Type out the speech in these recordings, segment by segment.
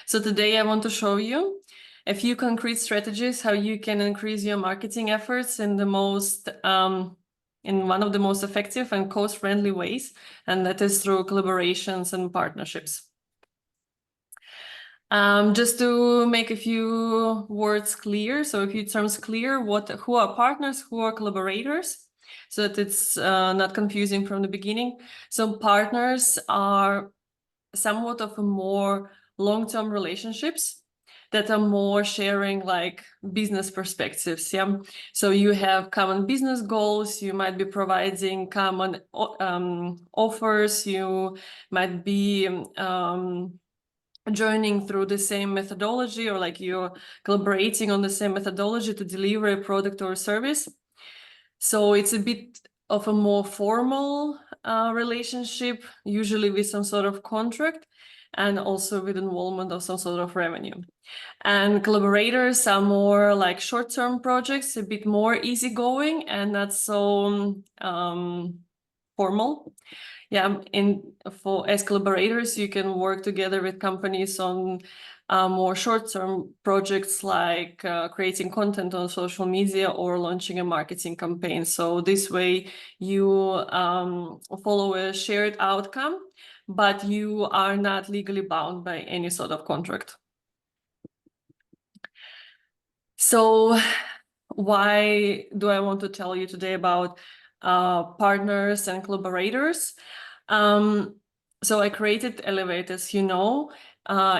So today I want to show you a few concrete strategies how you can increase your marketing efforts in the most in one of the most effective and cost-friendly ways, and that is through collaborations and partnerships. Just to make a few words clear, so a few terms clear, who are partners, who are collaborators, so that it's not confusing from the beginning. So partners are somewhat of a more long-term relationships that are more sharing like business perspectives. Yeah, so you have common business goals, you might be providing common offers, you might be joining through the same methodology, or like you're collaborating on the same methodology to deliver a product or service. So it's a bit of a more formal relationship, usually with some sort of contract and also with involvement of some sort of revenue. And collaborators are more like short-term projects, a bit more easygoing and not so formal. Yeah, as collaborators, you can work together with companies on more short-term projects like creating content on social media or launching a marketing campaign. So this way you follow a shared outcome, but you are not legally bound by any sort of contract. So why do I want to tell you today about partners and collaborators? So I created Elevate, as you know,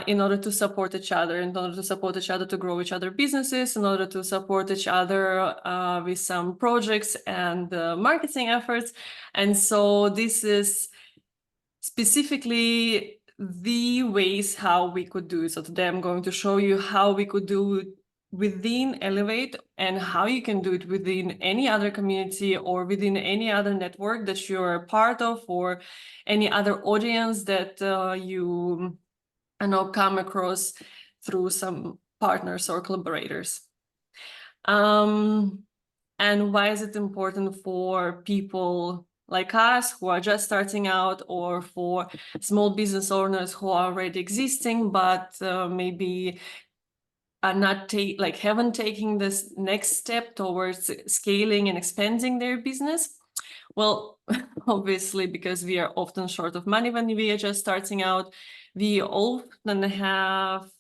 in order to support each other, to grow each other businesses, in order to support each other with some projects and marketing efforts. And so this is specifically the ways how we could do it. So today I'm going to show you how we could do it within Elevate and how you can do it within any other community or within any other network that you're a part of, or any other audience that you come across through some partners or collaborators. And why is it important for people like us who are just starting out, or for small business owners who are already existing but maybe are not haven't taken this next step towards scaling and expanding their business? Well, obviously, because we are often short of money when we are just starting out. We often have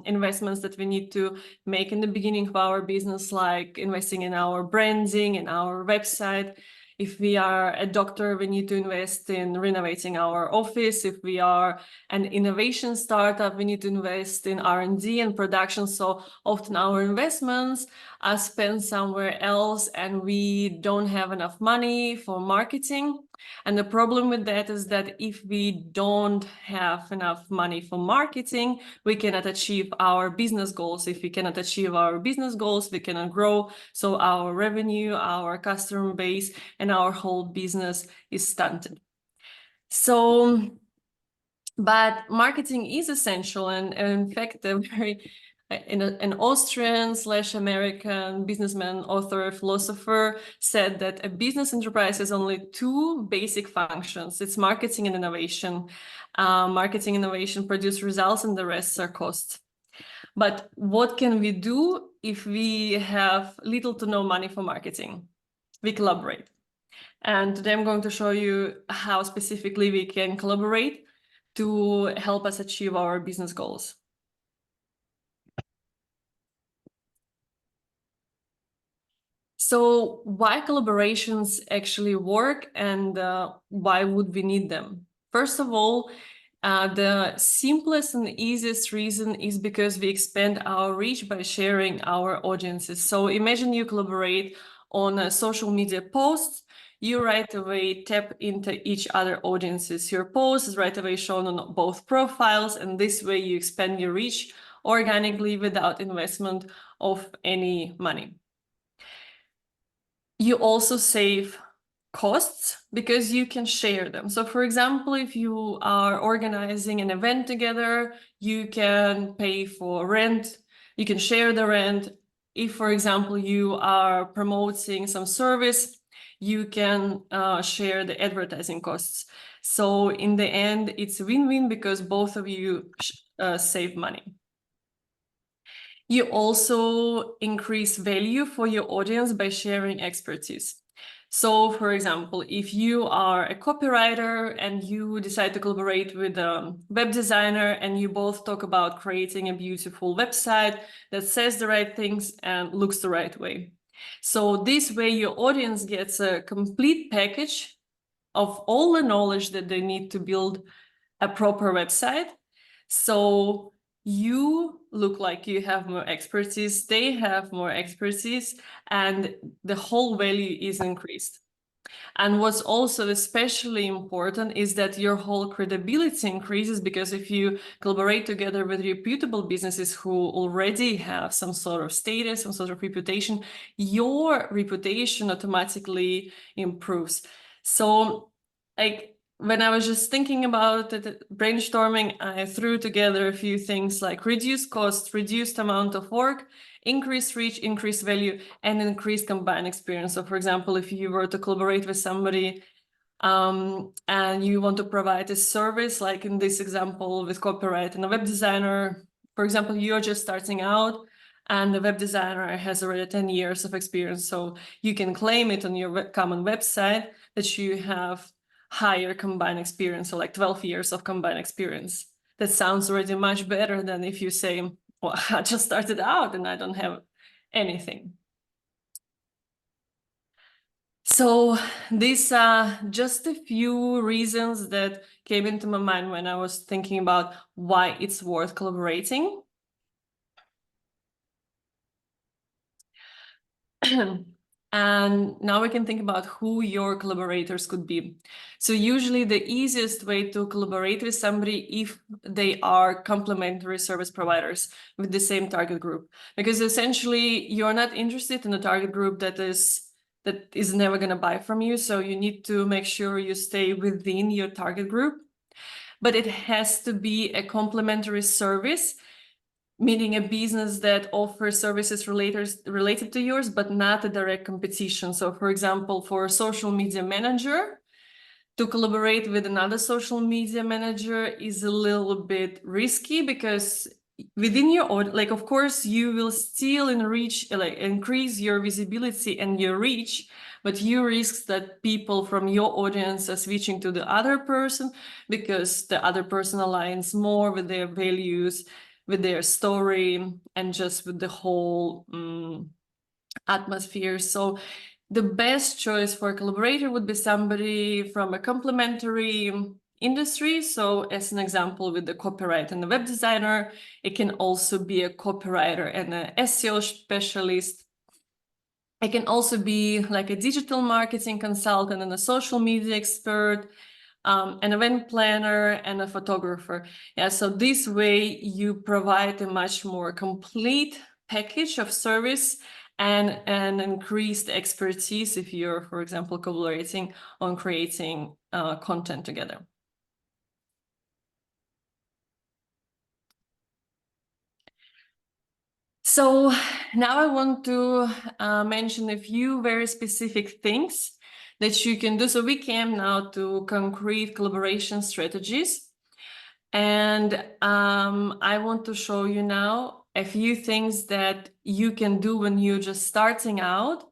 investments that we need to make in the beginning of our business, like investing in our branding, in our website. If we are a doctor, we need to invest in renovating our office. If we are an innovation startup, we need to invest in R&D and production. So often our investments are spent somewhere else and we don't have enough money for marketing. And the problem with that is that if we don't have enough money for marketing, we cannot achieve our business goals. If we cannot achieve our business goals, we cannot grow. So our revenue, our customer base, and our whole business is stunted. So, but marketing is essential, and in fact, an Austrian/American businessman, author, philosopher said that a business enterprise has only two basic functions. It's marketing and innovation. Marketing and innovation produce results and the rest are costs. But what can we do if we have little to no money for marketing? We collaborate. And today I'm going to show you how specifically we can collaborate to help us achieve our business goals. So why collaborations actually work, and why would we need them? First of all, the simplest and easiest reason is because we expand our reach by sharing our audiences. So imagine you collaborate on a social media post. You right away tap into each other audiences. Your post is right away shown on both profiles, and this way you expand your reach organically without investment of any money. You also save costs because you can share them. So for example, if you are organizing an event together, you can pay for rent, you can share the rent. If, for example, you are promoting some service, you can share the advertising costs. So in the end, it's a win-win because both of you save money. You also increase value for your audience by sharing expertise. So, for example, if you are a copywriter and you decide to collaborate with a web designer and you both talk about creating a beautiful website that says the right things and looks the right way. So this way your audience gets a complete package of all the knowledge that they need to build a proper website. So you look like you have more expertise, they have more expertise, and the whole value is increased. And what's also especially important is that your whole credibility increases, because if you collaborate together with reputable businesses who already have some sort of status, some sort of reputation, your reputation automatically improves. So, like, when I was just thinking about it, brainstorming, I threw together a few things like reduced cost, reduced amount of work, increased reach, increased value, and increased combined experience. So, for example, if you were to collaborate with somebody and you want to provide a service, like in this example with copyright and a web designer, for example, you're just starting out and the web designer has already 10 years of experience. So you can claim it on your common website that you have higher combined experience, so like 12 years of combined experience. That sounds already much better than if you say, well, I just started out and I don't have anything. So these are just a few reasons that came into my mind when I was thinking about why it's worth collaborating. And now we can think about who your collaborators could be. So usually the easiest way to collaborate with somebody if they are complementary service providers with the same target group, because essentially you're not interested in a target group that is never going to buy from you. So you need to make sure you stay within your target group, but it has to be a complementary service, meaning a business that offers services related to yours, but not a direct competition. So for example, for a social media manager, to collaborate with another social media manager is a little bit risky, because within your audience, like, of course, you will still increase your visibility and your reach, but you risk that people from your audience are switching to the other person because the other person aligns more with their values, with their story, and just with the whole atmosphere. So the best choice for a collaborator would be somebody from a complementary industry. So as an example, with the copyright and the web designer, it can also be a copywriter and an SEO specialist. It can also be like a digital marketing consultant and a social media expert, an event planner and a photographer. Yeah, so this way you provide a much more complete package of service and an increased expertise if you're, for example, collaborating on creating content together. So now I want to mention a few very specific things that you can do. So we came now to concrete collaboration strategies. And I want to show you now a few things that you can do when you're just starting out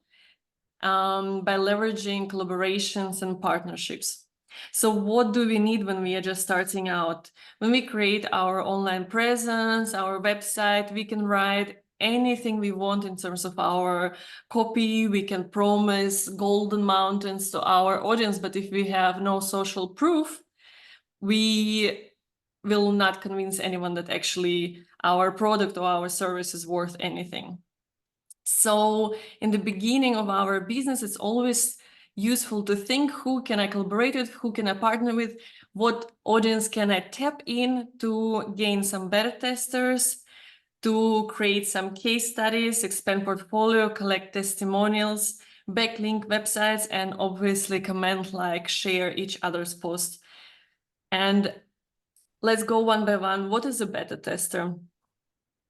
by leveraging collaborations and partnerships. So what do we need when we are just starting out? When we create our online presence, our website, we can write anything we want in terms of our copy. We can promise golden mountains to our audience, but if we have no social proof, we will not convince anyone that actually our product or our service is worth anything. So in the beginning of our business, it's always useful to think, who can I collaborate with, who can I partner with, what audience can I tap in to gain some beta testers, to create some case studies, expand portfolio, collect testimonials, backlink websites, and obviously comment, like, share each other's posts. And let's go one by one. What is a beta tester?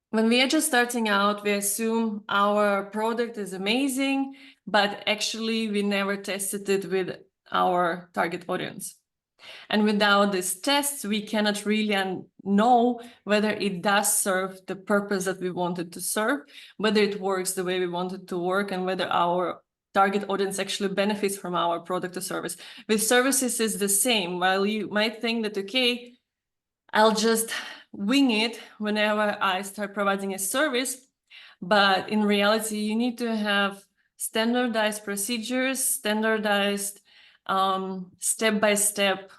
When we are just starting out, we assume our product is amazing, but actually we never tested it with our target audience. And without these tests, we cannot really know whether it does serve the purpose that we wanted to serve, whether it works the way we want it to work, and whether our target audience actually benefits from our product or service. With services, it's the same. While you might think that, okay, I'll just wing it whenever I start providing a service, but in reality, you need to have standardized procedures, standardized step-by-step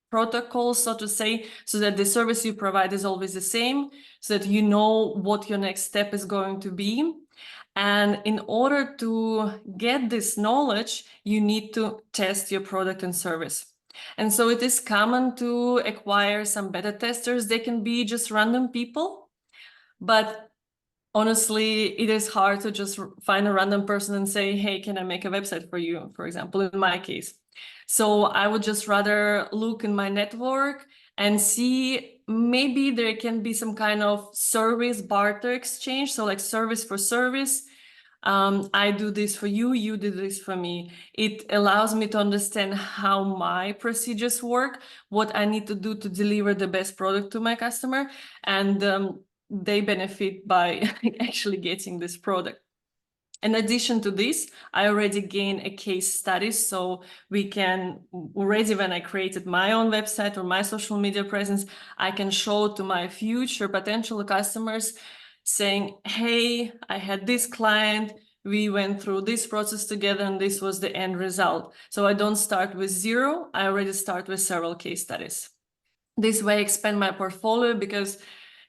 protocols, so to say, so that the service you provide is always the same, so that you know what your next step is going to be. And in order to get this knowledge, you need to test your product and service. And so it is common to acquire some beta testers. They can be just random people, but honestly, it is hard to just find a random person and say, hey, can I make a website for you, for example, in my case. So I would just rather look in my network and see maybe there can be some kind of service barter exchange. So like service for service. I do this for you, you do this for me. It allows me to understand how my procedures work, what I need to do to deliver the best product to my customer, and they benefit by actually getting this product. In addition to this, I already gained a case study, so we can already, when I created my own website or my social media presence, I can show to my future potential customers saying, hey, I had this client, we went through this process together, and this was the end result. So I don't start with zero, I already start with several case studies. This way I expand my portfolio, because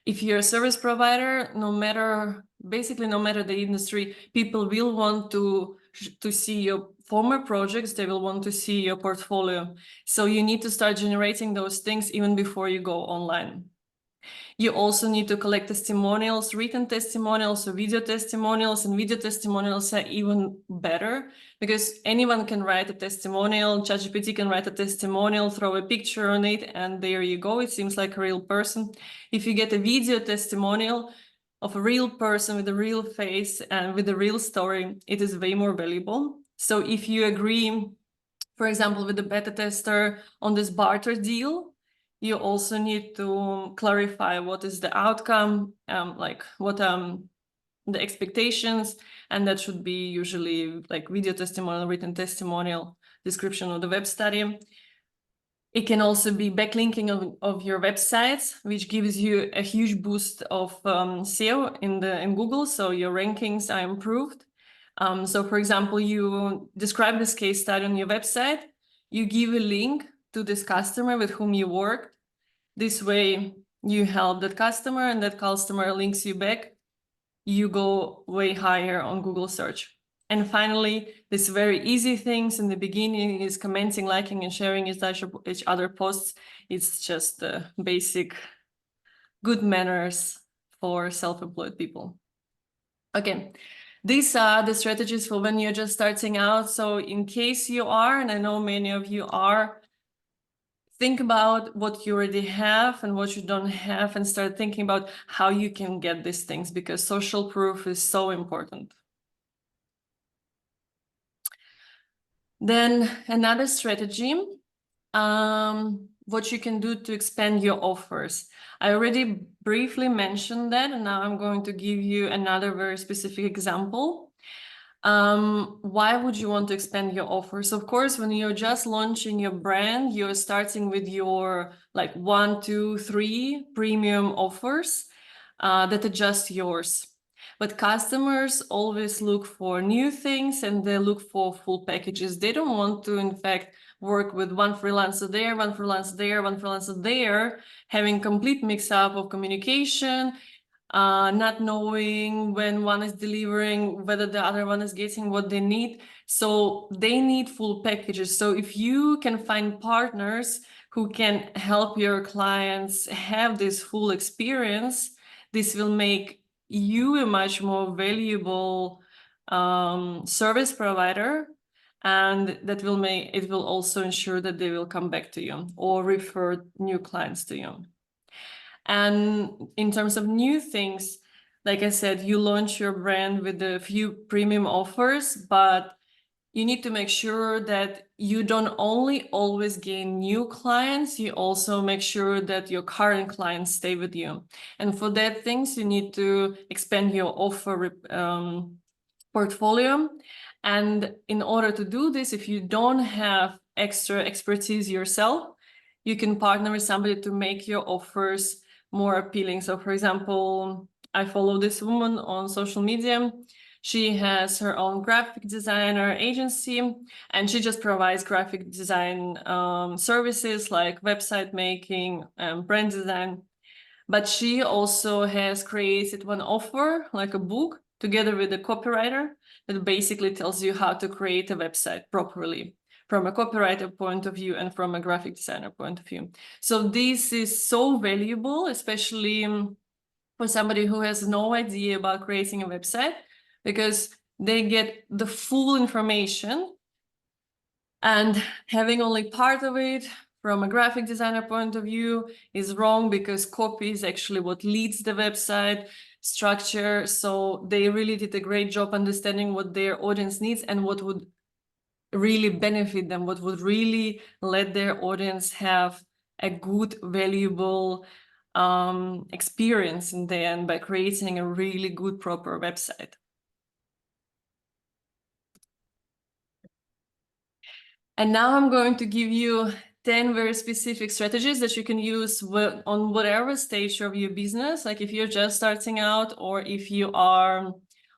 if you're a service provider, basically no matter the industry, people will want to see your former projects, they will want to see your portfolio. So you need to start generating those things even before you go online. You also need to collect testimonials, written testimonials, or video testimonials, and video testimonials are even better because anyone can write a testimonial. ChatGPT can write a testimonial, throw a picture on it, and there you go. It seems like a real person. If you get a video testimonial of a real person with a real face and with a real story, it is way more valuable. So if you agree, for example, with the beta tester on this barter deal, you also need to clarify what is the outcome, like what the expectations, and that should be usually like video testimonial, written testimonial, description of the web study. It can also be backlinking of your websites, which gives you a huge boost of SEO in Google, so your rankings are improved. So for example, you describe this case study on your website, you give a link to this customer with whom you worked. This way you help that customer and that customer links you back. You go way higher on Google search. And finally, this very easy things in the beginning is commenting, liking, and sharing each other posts. It's just basic good manners for self-employed people. Okay, these are the strategies for when you're just starting out. So in case you are, and I know many of you are, think about what you already have and what you don't have, and start thinking about how you can get these things, because social proof is so important. Then another strategy, what you can do to expand your offers. I already briefly mentioned that, and now I'm going to give you another very specific example. Why would you want to expand your offers? Of course, when you're just launching your brand, you're starting with your like 1, 2, 3 premium offers that are just yours. But customers always look for new things, and they look for full packages. They don't want to, in fact, work with one freelancer there, one freelancer there, one freelancer there, having complete mix-up of communication, not knowing when one is delivering, whether the other one is getting what they need. So they need full packages. So if you can find partners who can help your clients have this full experience, this will make you a much more valuable service provider, and that will also ensure that they will come back to you or refer new clients to you. And in terms of new things, like I said, you launch your brand with a few premium offers, but you need to make sure that you don't only always gain new clients, you also make sure that your current clients stay with you. And for that things, you need to expand your offer portfolio. And in order to do this, if you don't have extra expertise yourself, you can partner with somebody to make your offers more appealing. So for example, I follow this woman on social media. She has her own graphic designer agency, and she just provides graphic design services like website making and brand design. But she also has created one offer, like a book, together with a copywriter that basically tells you how to create a website properly from a copywriter point of view and from a graphic designer point of view. So this is so valuable, especially for somebody who has no idea about creating a website, because they get the full information, and having only part of it from a graphic designer point of view is wrong, because copy is actually what leads the website structure. So they really did a great job understanding what their audience needs and what would really benefit them, what would really let their audience have a good, valuable experience in the end by creating a really good, proper website. And now I'm going to give you 10 very specific strategies that you can use on whatever stage of your business. Like if you're just starting out, or if you are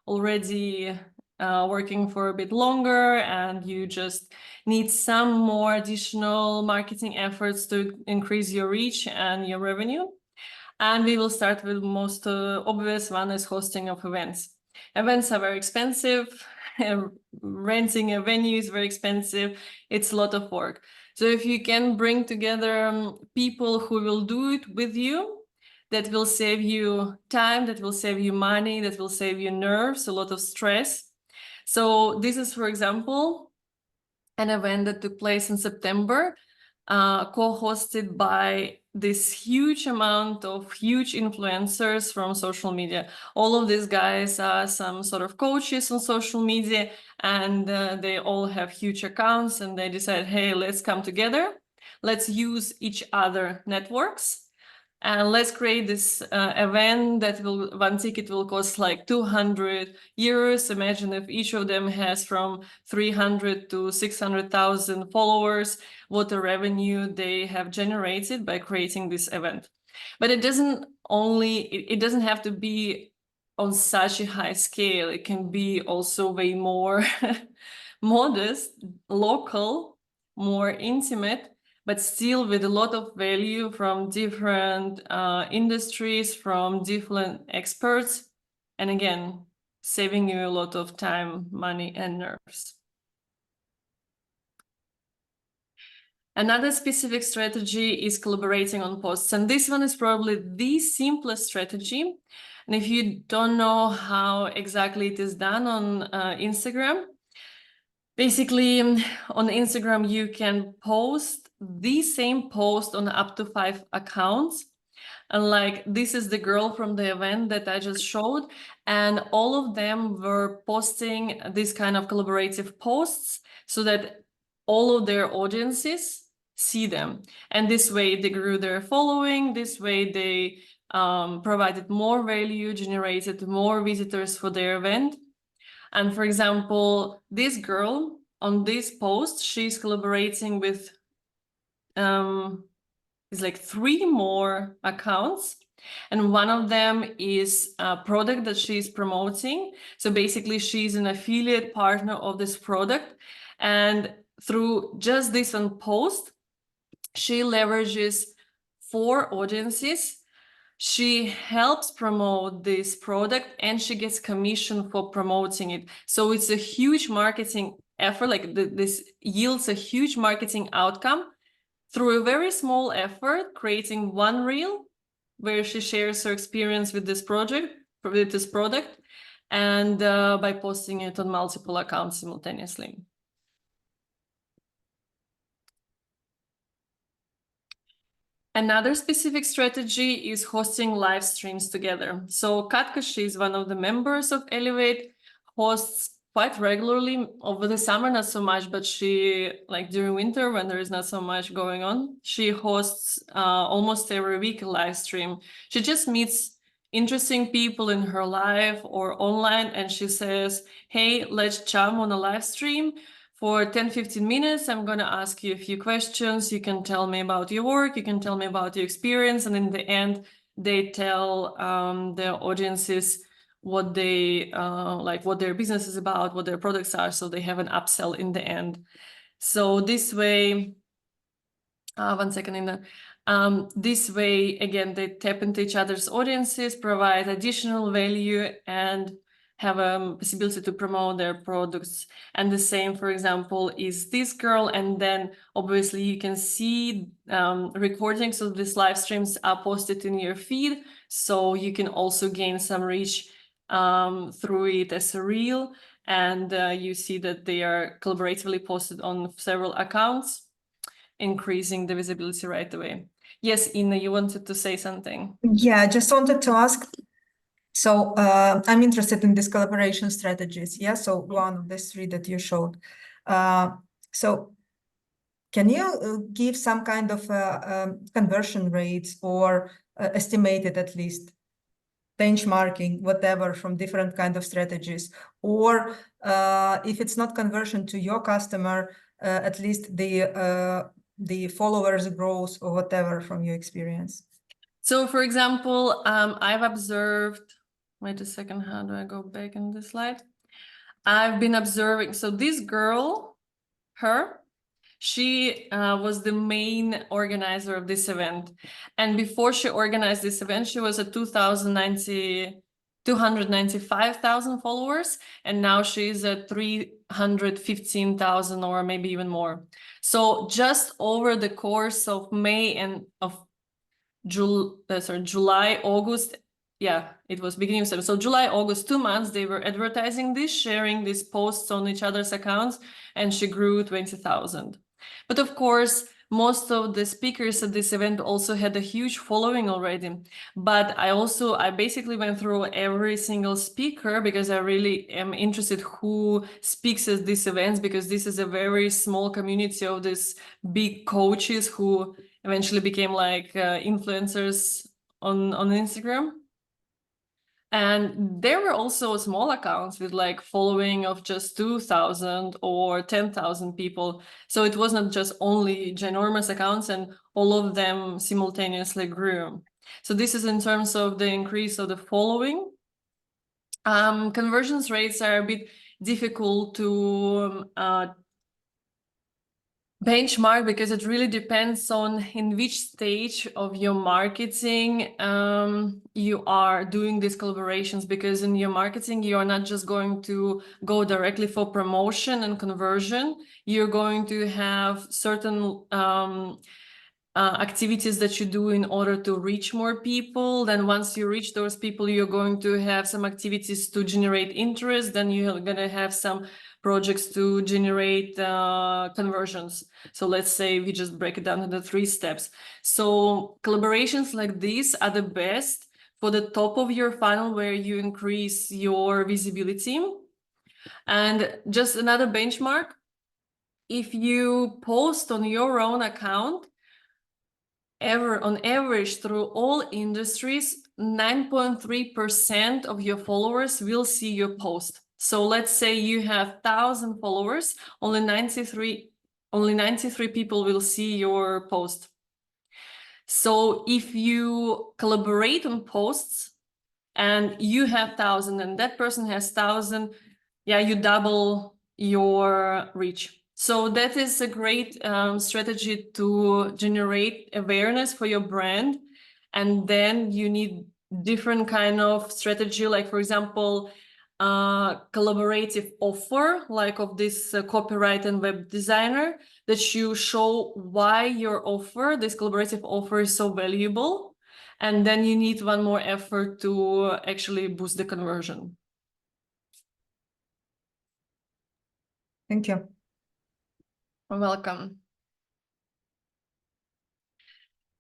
already working for a bit longer and you just need some more additional marketing efforts to increase your reach and your revenue. And we will start with the most obvious one, is hosting of events. Events are very expensive. Renting a venue is very expensive. It's a lot of work. So if you can bring together people who will do it with you, that will save you time, that will save you money, that will save you nerves, a lot of stress. So this is, for example, an event that took place in September, co-hosted by this huge amount of huge influencers from social media. All of these guys are some sort of coaches on social media, and they all have huge accounts, and they decide, hey, let's come together. Let's use each other networks. And let's create this event that one ticket will cost like 200 euros. Imagine if each of them has from 300 to 600,000 followers, what a revenue they have generated by creating this event. But it doesn't have to be on such a high scale. It can be also way more modest, local, more intimate, but still with a lot of value from different industries, from different experts. And again, saving you a lot of time, money, and nerves. Another specific strategy is collaborating on posts. And this one is probably the simplest strategy. And if you don't know how exactly it is done on Instagram, basically, on Instagram, you can post the same post on up to 5 accounts. And like, this is the girl from the event that I just showed. And all of them were posting this kind of collaborative posts so that all of their audiences see them. And this way they grew their following. This way they provided more value, generated more visitors for their event. And for example, this girl on this post, she's collaborating with it's like 3 more accounts. And one of them is a product that she's promoting. So basically, she's an affiliate partner of this product. And through just this one post, she leverages 4 audiences. She helps promote this product, and she gets commission for promoting it. So it's a huge marketing effort. Like this yields a huge marketing outcome through a very small effort, creating one reel where she shares her experience with this project, with this product, and by posting it on multiple accounts simultaneously. Another specific strategy is hosting live streams together. So Katka, she's one of the members of Elevate, hosts quite regularly. Over the summer, not so much, but she, like during winter when there is not so much going on, she hosts almost every week a live stream. She just meets interesting people in her life or online, and she says, hey, let's jump on a live stream for 10-15 minutes. I'm going to ask you a few questions. You can tell me about your work, you can tell me about your experience, and in the end they tell their audiences what they like, what their business is about, what their products are, so they have an upsell in the end. So this way, one second, in the this way, again, they tap into each other's audiences, provide additional value, and have a possibility to promote their products. And the same, for example, is this girl. And then obviously you can see recordings of these live streams are posted in your feed, so you can also gain some reach through it as a reel. And you see that they are collaboratively posted on several accounts, increasing the visibility right away. Yes, Ina, you wanted to say something. Yeah, I just wanted to ask. So I'm interested in these collaboration strategies. Yeah, so one of the three that you showed. So can you give some kind of conversion rates or estimated at least benchmarking, whatever, from different kind of strategies? Or if it's not conversion to your customer, at least the followers growth or whatever from your experience? So for example, I've observed, wait a second, how do I go back in the slide? I've been observing, so this girl, she was the main organizer of this event. And before she organized this event, she was at 295,000 followers. And now she's at 315,000 or maybe even more. So just over the course of May and of July, August, yeah, it was beginning of September. So July, August, 2 months, they were advertising this, sharing these posts on each other's accounts, and she grew 20,000. But of course, most of the speakers at this event also had a huge following already. But I basically went through every single speaker because I really am interested who speaks at these events, because this is a very small community of these big coaches who eventually became like influencers on Instagram. And there were also small accounts with like following of just 2,000 or 10,000 people. So it wasn't just only ginormous accounts, and all of them simultaneously grew. So this is in terms of the increase of the following. Conversions rates are a bit difficult to benchmark, because it really depends on in which stage of your marketing you are doing these collaborations, because in your marketing you are not just going to go directly for promotion and conversion. You're going to have certain activities that you do in order to reach more people. Then once you reach those people, you're going to have some activities to generate interest. Then you're going to have some projects to generate conversions. So let's say we just break it down into 3 steps. So collaborations like these are the best for the top of your funnel, where you increase your visibility. And just another benchmark, if you post on your own account, on average through all industries, 9.3% of your followers will see your post. So let's say you have 1,000 followers, only 93 people will see your post. So if you collaborate on posts and you have 1,000 and that person has 1,000, yeah, you double your reach. So that is a great strategy to generate awareness for your brand. And then you need different kind of strategy, like for example, collaborative offer, like of this copyright and web designer, that you show why your offer, this collaborative offer, is so valuable. And then you need one more effort to actually boost the conversion. Thank you. You're welcome.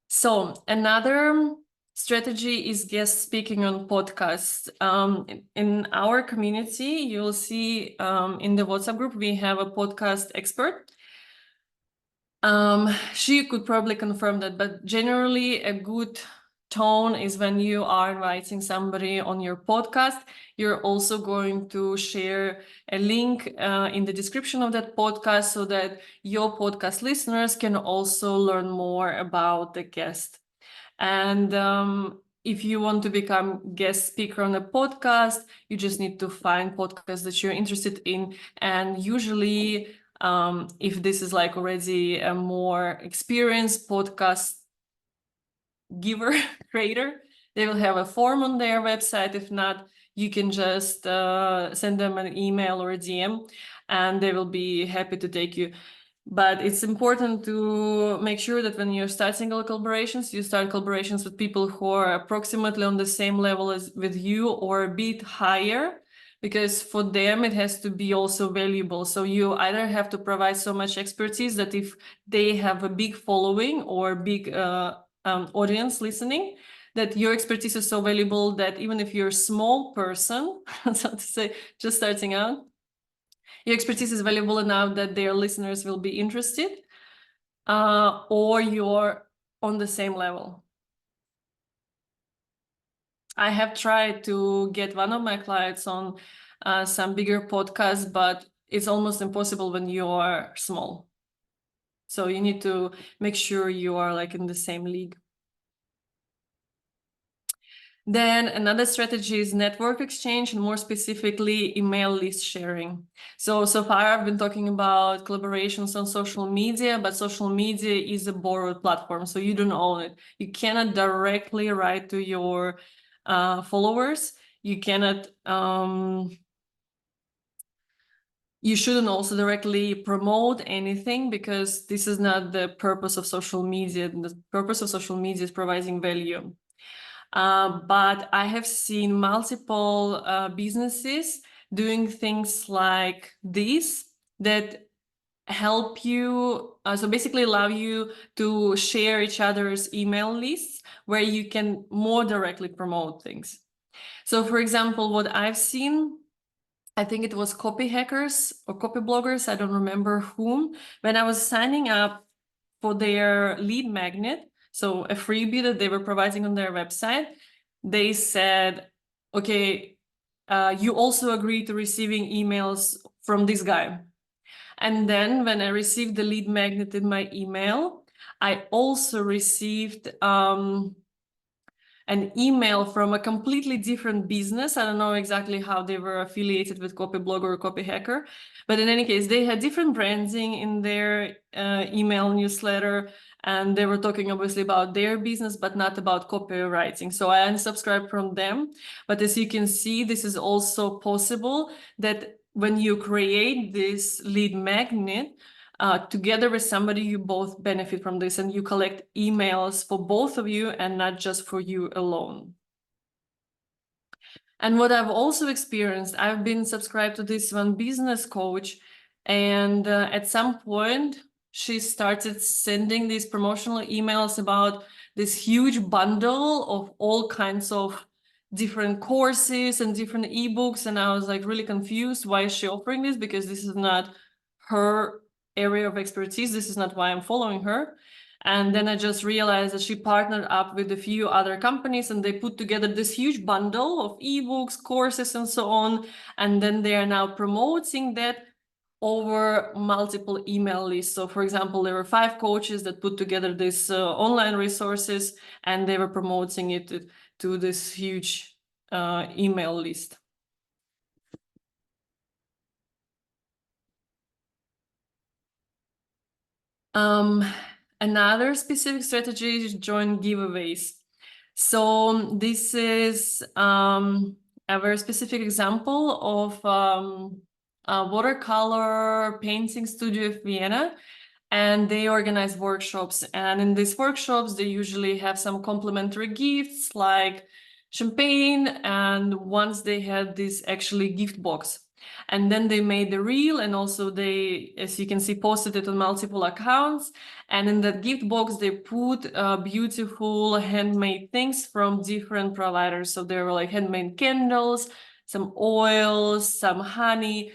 So another strategy is guest speaking on podcasts. In our community, you'll see in the WhatsApp group, we have a podcast expert. She could probably confirm that, but generally a good tone is when you are inviting somebody on your podcast, you're also going to share a link in the description of that podcast so that your podcast listeners can also learn more about the guest. And if you want to become guest speaker on a podcast, you just need to find podcasts that you're interested in. And usually, if this is like already a more experienced podcast giver, creator, they will have a form on their website. If not, you can just send them an email or a DM, and they will be happy to take you. But it's important to make sure that when you're starting collaborations, you start collaborations with people who are approximately on the same level as with you or a bit higher, because for them it has to be also valuable. So you either have to provide so much expertise that if they have a big following or big audience listening, that your expertise is so valuable that even if you're a small person, so to say, just starting out, your expertise is valuable enough that their listeners will be interested, or you're on the same level. I have tried to get one of my clients on some bigger podcasts, but it's almost impossible when you are small. So you need to make sure you are like in the same league. Then another strategy is network exchange, and more specifically, email list sharing. So far I've been talking about collaborations on social media, but social media is a borrowed platform, so you don't own it. You cannot directly write to your followers. You cannot, you shouldn't also directly promote anything, because this is not the purpose of social media. The purpose of social media is providing value. But I have seen multiple businesses doing things like this that help you, so basically allow you to share each other's email lists where you can more directly promote things. So for example, what I've seen, I think it was copy hackers or copy bloggers, I don't remember whom, when I was signing up for their lead magnet, so a freebie that they were providing on their website, they said, okay, you also agree to receiving emails from this guy. And then when I received the lead magnet in my email, I also received an email from a completely different business. I don't know exactly how they were affiliated with Copyblogger or Copy Hacker, but in any case, they had different branding in their email newsletter, and they were talking obviously about their business, but not about copywriting. So I unsubscribed from them. But as you can see, this is also possible that when you create this lead magnet, together with somebody, you both benefit from this, and you collect emails for both of you and not just for you alone. And what I've also experienced, I've been subscribed to this one business coach, and at some point she started sending these promotional emails about this huge bundle of all kinds of different courses and different ebooks, and I was like really confused. Why is she offering this? Because this is not her area of expertise. This is not why I'm following her. And then I just realized that she partnered up with a few other companies, and they put together this huge bundle of ebooks, courses, and so on. And then they are now promoting that over multiple email lists. So for example, there were 5 coaches that put together this online resources, and they were promoting it to this huge email list. Another specific strategy is join giveaways. So this is a very specific example of a watercolor painting studio of Vienna, and they organize workshops. And in these workshops, they usually have some complimentary gifts like champagne, and once they had this actually gift box. And then they made the reel, and also they, as you can see, posted it on multiple accounts. And in that gift box, they put beautiful handmade things from different providers. So there were like handmade candles, some oils, some honey.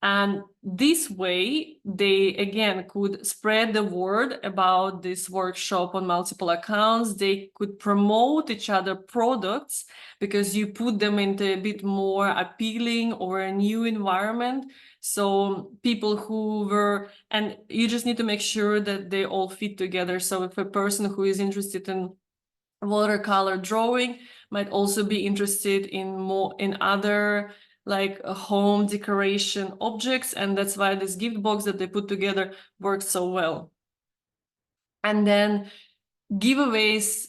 And this way, they again could spread the word about this workshop on multiple accounts. They could promote each other products because you put them into a bit more appealing or a new environment. So people who were, and you just need to make sure that they all fit together. So if a person who is interested in watercolor drawing might also be interested in more in other like home decoration objects, and that's why this gift box that they put together works so well. And then giveaways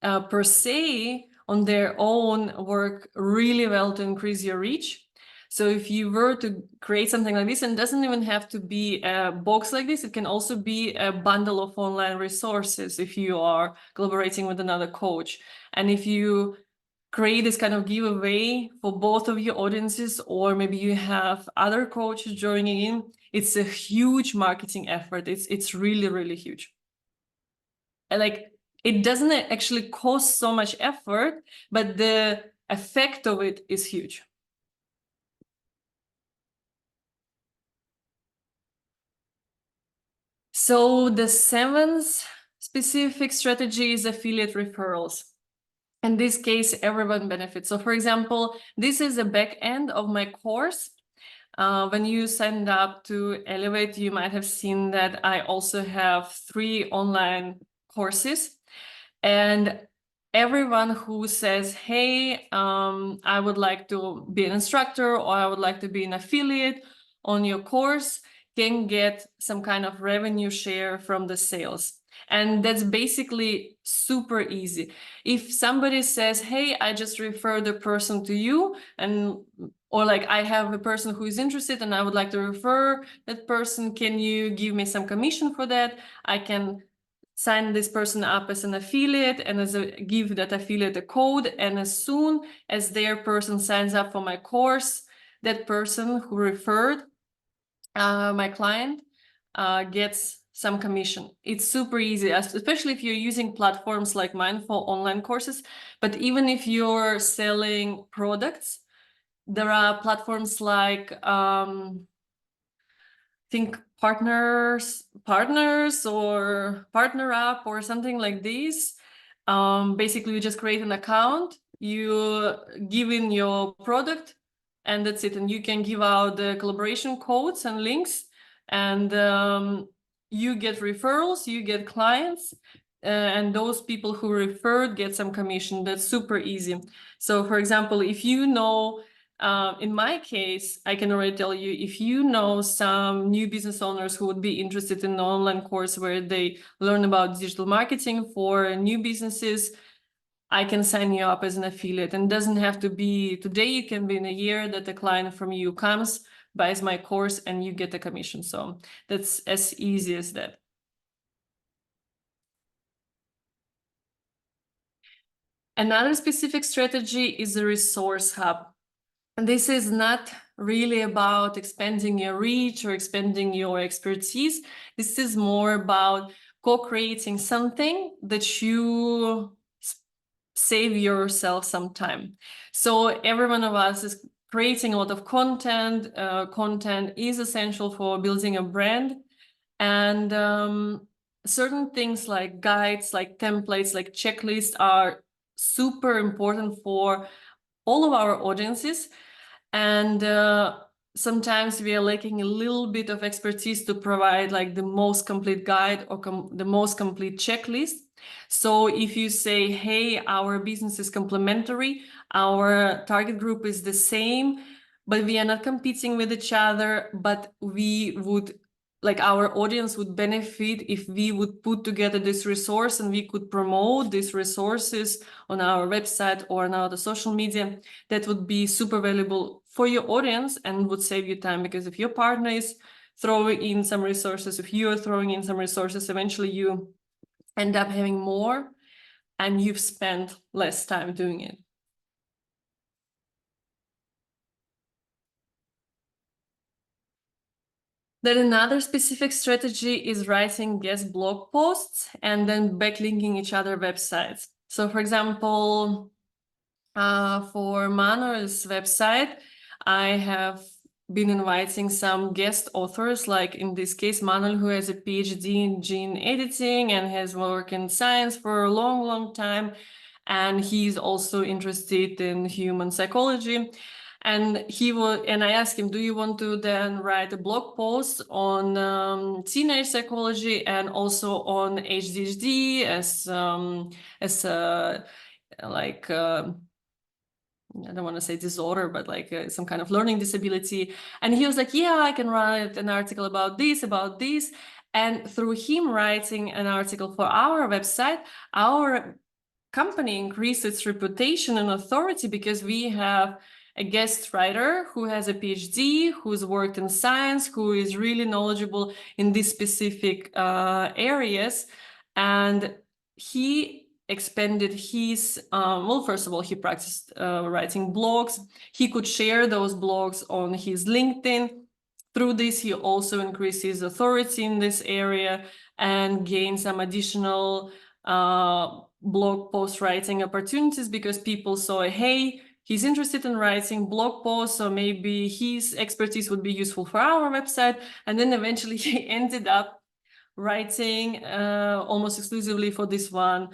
per se on their own work really well to increase your reach. So if you were to create something like this, and it doesn't even have to be a box like this, it can also be a bundle of online resources if you are collaborating with another coach. And if you create this kind of giveaway for both of your audiences, or maybe you have other coaches joining in, it's a huge marketing effort. It's really, really huge. And like, it doesn't actually cost so much effort, but the effect of it is huge. So the seventh specific strategy is affiliate referrals. In this case, everyone benefits. So for example, this is the back end of my course. When you signed up to Elevate, you might have seen that I also have 3 online courses. And everyone who says, hey, I would like to be an instructor, or I would like to be an affiliate on your course, can get some kind of revenue share from the sales. And that's basically super easy. If somebody says, hey, I just refer the person to you, and or like I have a person who is interested and I would like to refer that person, can you give me some commission for that? I can sign this person up as an affiliate and give that affiliate a code. And as soon as their person signs up for my course, that person who referred my client gets some commission. It's super easy, especially if you're using platforms like mine for online courses. But even if you're selling products, there are platforms like think partners or partner up or something like this. Basically, you just create an account, you give in your product, and that's it. And you can give out the collaboration codes and links, and you get referrals, you get clients, and those people who referred get some commission. That's super easy. So for example, if you know, in my case, I can already tell you, if you know some new business owners who would be interested in an online course where they learn about digital marketing for new businesses, I can sign you up as an affiliate. And it doesn't have to be today, it can be in a year that a client from you comes, buys my course, and you get a commission. So that's as easy as that. Another specific strategy is the resource hub. And this is not really about expanding your reach or expanding your expertise. This is more about co-creating something that you save yourself some time. So every one of us is creating a lot of content. Content is essential for building a brand. And certain things like guides, like templates, like checklists are super important for all of our audiences. And sometimes we are lacking a little bit of expertise to provide like the most complete guide or the most complete checklist. So if you say, hey, our business is complementary, our target group is the same, but we are not competing with each other, but we would, like our audience would benefit if we would put together this resource and we could promote these resources on our website or on our social media, that would be super valuable for your audience and would save you time. Because if your partner is throwing in some resources, if you're throwing in some resources, eventually you end up having more and you've spent less time doing it. Then another specific strategy is writing guest blog posts and then backlinking each other websites. So for example, for Manuel's website, I have been inviting some guest authors, like in this case, Manuel, who has a PhD in gene editing and has worked in science for a long, long time. And he's also interested in human psychology. And I asked him, do you want to then write a blog post on teenage psychology and also on ADHD as like I don't want to say disorder, but like some kind of learning disability. And he was like, yeah, I can write an article about this. And through him writing an article for our website, our company increased its reputation and authority because we have a guest writer who has a PhD, who's worked in science, who is really knowledgeable in these specific areas. And he expanded his, well, first of all, he practiced writing blogs. He could share those blogs on his LinkedIn. Through this, he also increased his authority in this area and gained some additional blog post writing opportunities because people saw, hey, he's interested in writing blog posts, so maybe his expertise would be useful for our website. And then eventually he ended up writing almost exclusively for this one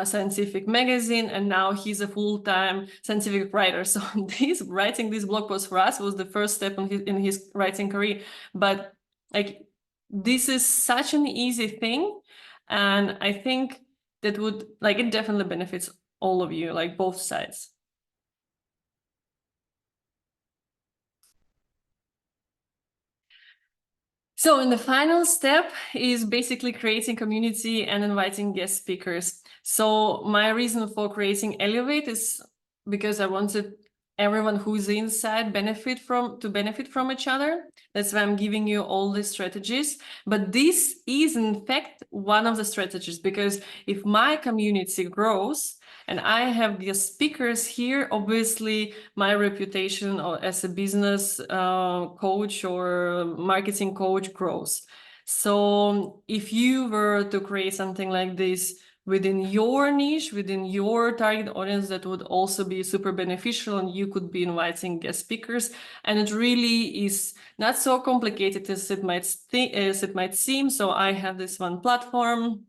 scientific magazine, and now he's a full-time scientific writer. So writing this blog post for us was the first step in his writing career. But like, this is such an easy thing, and I think that would, like, it definitely benefits all of you, like both sides. So in the final step is basically creating community and inviting guest speakers. So my reason for creating Elevate is because I wanted everyone who's inside benefit from each other. That's why I'm giving you all these strategies. But this is in fact one of the strategies, because if my community grows and I have guest speakers here, obviously my reputation as a business coach or marketing coach grows. So if you were to create something like this within your niche, within your target audience, that would also be super beneficial, and you could be inviting guest speakers. And it really is not so complicated as it might seem. So I have this one platform.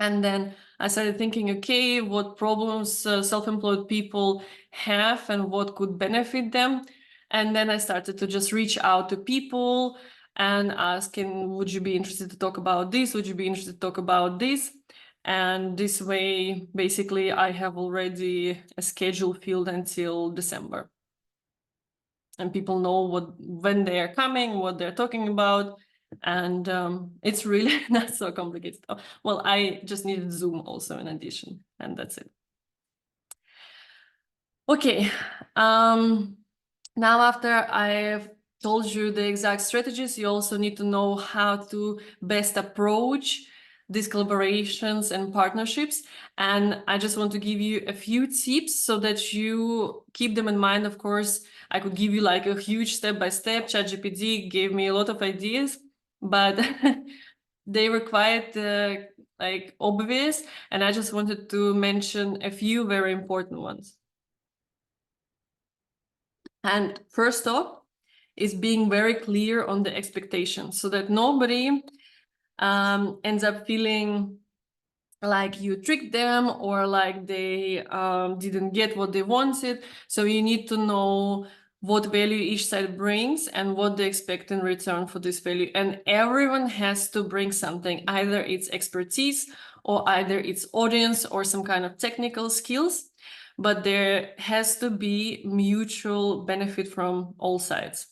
And then I started thinking, okay, what problems self-employed people have and what could benefit them. And then I started to just reach out to people and asking, would you be interested to talk about this? Would you be interested to talk about this? And this way, basically, I have already a schedule filled until December. And people know when they are coming, what they're talking about. And it's really not so complicated. Well, I just needed Zoom also in addition, and that's it. Okay, now after I've told you the exact strategies, you also need to know how to best approach these collaborations and partnerships. And I just want to give you a few tips so that you keep them in mind. Of course, I could give you like a huge step-by-step. ChatGPT gave me a lot of ideas, but they were quite like obvious. And I just wanted to mention a few very important ones. And first off is being very clear on the expectations so that nobody ends up feeling like you tricked them or like they didn't get what they wanted. So you need to know what value each side brings and what they expect in return for this value. And everyone has to bring something, either it's expertise or either it's audience or some kind of technical skills. But there has to be mutual benefit from all sides.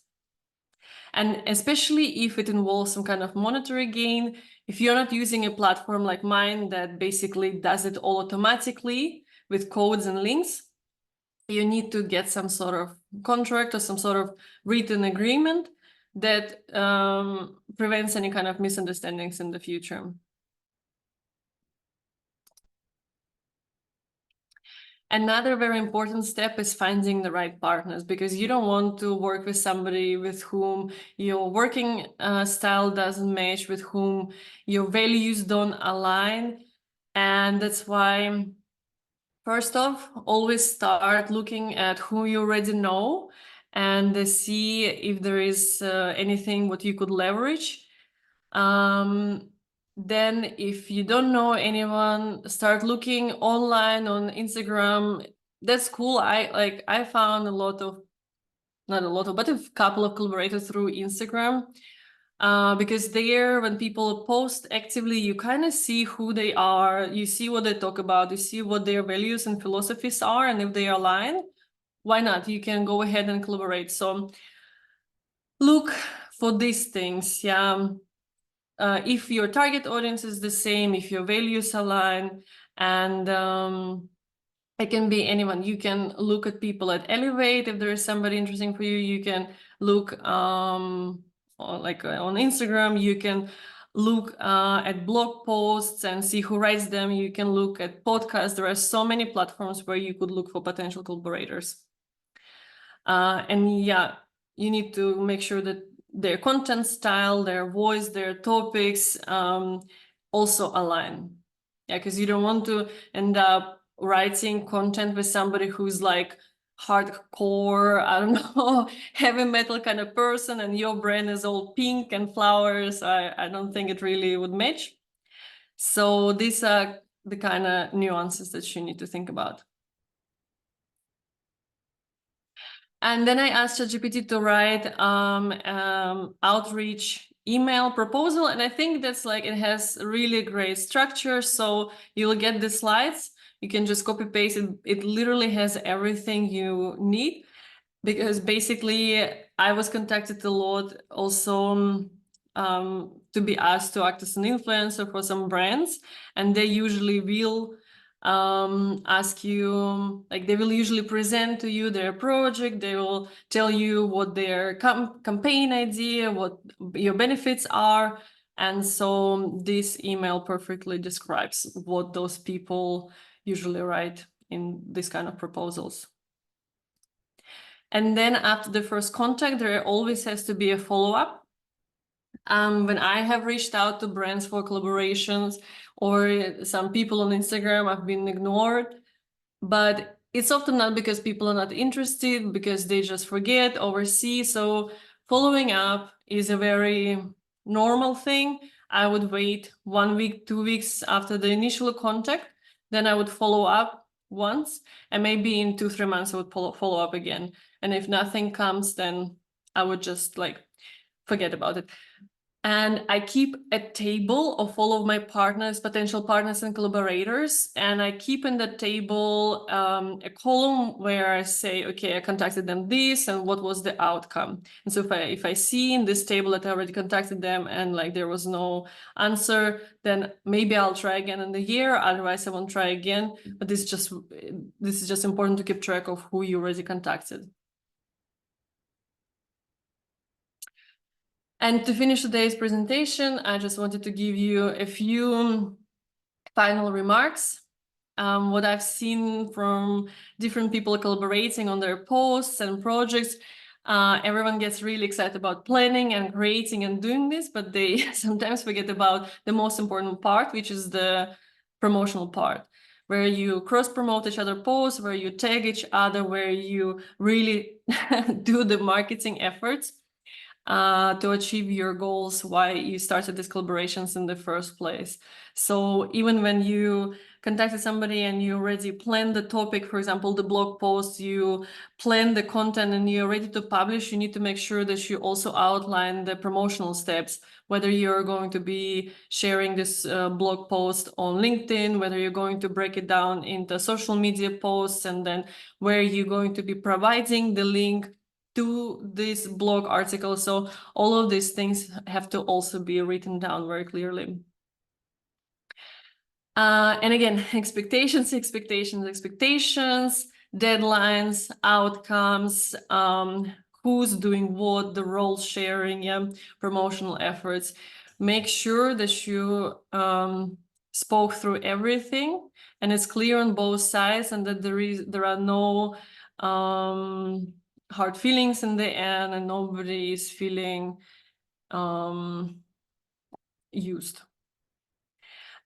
And especially if it involves some kind of monetary gain, if you're not using a platform like mine that basically does it all automatically with codes and links, you need to get some sort of contract or some sort of written agreement that prevents any kind of misunderstandings in the future. Another very important step is finding the right partners, because you don't want to work with somebody with whom your working style doesn't match, with whom your values don't align. And that's why, first off, always start looking at who you already know and see if there is anything what you could leverage. Then if you don't know anyone, start looking online on Instagram. That's cool. I found not a lot of, but a couple of collaborators through Instagram. Because there, when people post actively, you kind of see who they are, you see what they talk about, you see what their values and philosophies are, and if they align, why not? You can go ahead and collaborate. So look for these things, yeah. If your target audience is the same, if your values align, and it can be anyone. You can look at people at Elevate. If there is somebody interesting for you, you can look on Instagram. You can look at blog posts and see who writes them. You can look at podcasts. There are so many platforms where you could look for potential collaborators. And yeah, you need to make sure that their content style, their voice, their topics also align. Yeah, because you don't want to end up writing content with somebody who's like hardcore, I don't know, heavy metal kind of person, and your brand is all pink and flowers. I don't think it really would match. So these are the kind of nuances that you need to think about. And then I asked ChatGPT to write outreach email proposal. And I think that's like, it has really great structure. So you'll get the slides. You can just copy paste it. It literally has everything you need, because basically I was contacted a lot also to be asked to act as an influencer for some brands. And they usually will ask you, like they will usually present to you their project. They will tell you what their campaign idea, what your benefits are. And so this email perfectly describes what those people usually write in this kind of proposals. And then after the first contact, there always has to be a follow-up. When I have reached out to brands for collaborations, or some people on Instagram, I've been ignored. But it's often not because people are not interested, because they just forget, oversee. So following up is a very normal thing. I would wait 1 week, 2 weeks after the initial contact. Then I would follow up once, and maybe in 2-3 months I would follow up again. And if nothing comes, then I would just like forget about it. And I keep a table of all of my partners, potential partners and collaborators. And I keep in the table a column where I say, okay, I contacted them this, and what was the outcome. And so if I see in this table that I already contacted them and like there was no answer, then maybe I'll try again in the year. Otherwise, I won't try again. But this is just important to keep track of who you already contacted. And to finish today's presentation, I just wanted to give you a few final remarks. What I've seen from different people collaborating on their posts and projects, everyone gets really excited about planning and creating and doing this, but they sometimes forget about the most important part, which is the promotional part, where you cross-promote each other posts, where you tag each other, where you really do the marketing efforts to achieve your goals, why you started these collaborations in the first place. So even when you contacted somebody and you already planned the topic, for example, the blog post, you plan the content and you're ready to publish, you need to make sure that you also outline the promotional steps, whether you're going to be sharing this blog post on LinkedIn, whether you're going to break it down into social media posts, and then where you're going to be providing the link to this blog article. So all of these things have to also be written down very clearly. And again, expectations, deadlines, outcomes, who's doing what, the role sharing, yeah, promotional efforts. Make sure that you spoke through everything, and it's clear on both sides, and that there are no hard feelings in the end, and nobody is feeling used.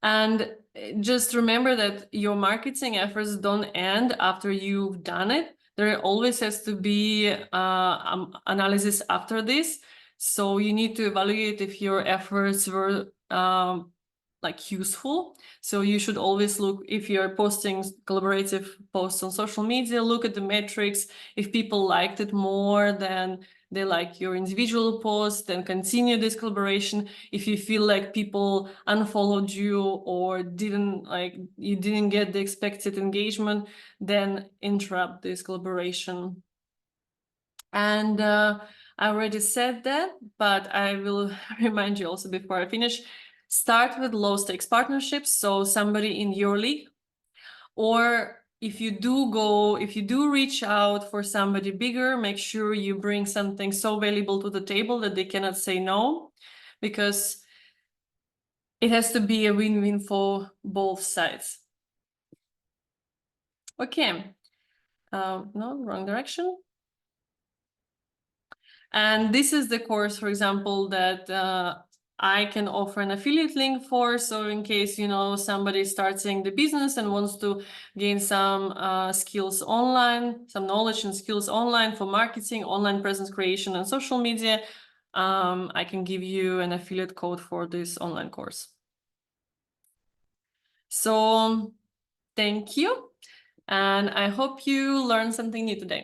And just remember that your marketing efforts don't end after you've done it. There always has to be analysis after this. So you need to evaluate if your efforts were like useful. So you should always look, if you're posting collaborative posts on social media, look at the metrics. If people liked it more than they like your individual post, then continue this collaboration. If you feel like people unfollowed you or you didn't get the expected engagement, then interrupt this collaboration. And I already said that, but I will remind you also before I finish, start with low stakes partnerships. So somebody in your league, or if you do reach out for somebody bigger, make sure you bring something so valuable to the table that they cannot say no, because it has to be a win-win for both sides. Okay, no, wrong direction. And this is the course, for example, that I can offer an affiliate link for. So in case, somebody starting the business and wants to gain some skills online, some knowledge and skills online for marketing, online presence creation, and social media, I can give you an affiliate code for this online course. So thank you. And I hope you learned something new today.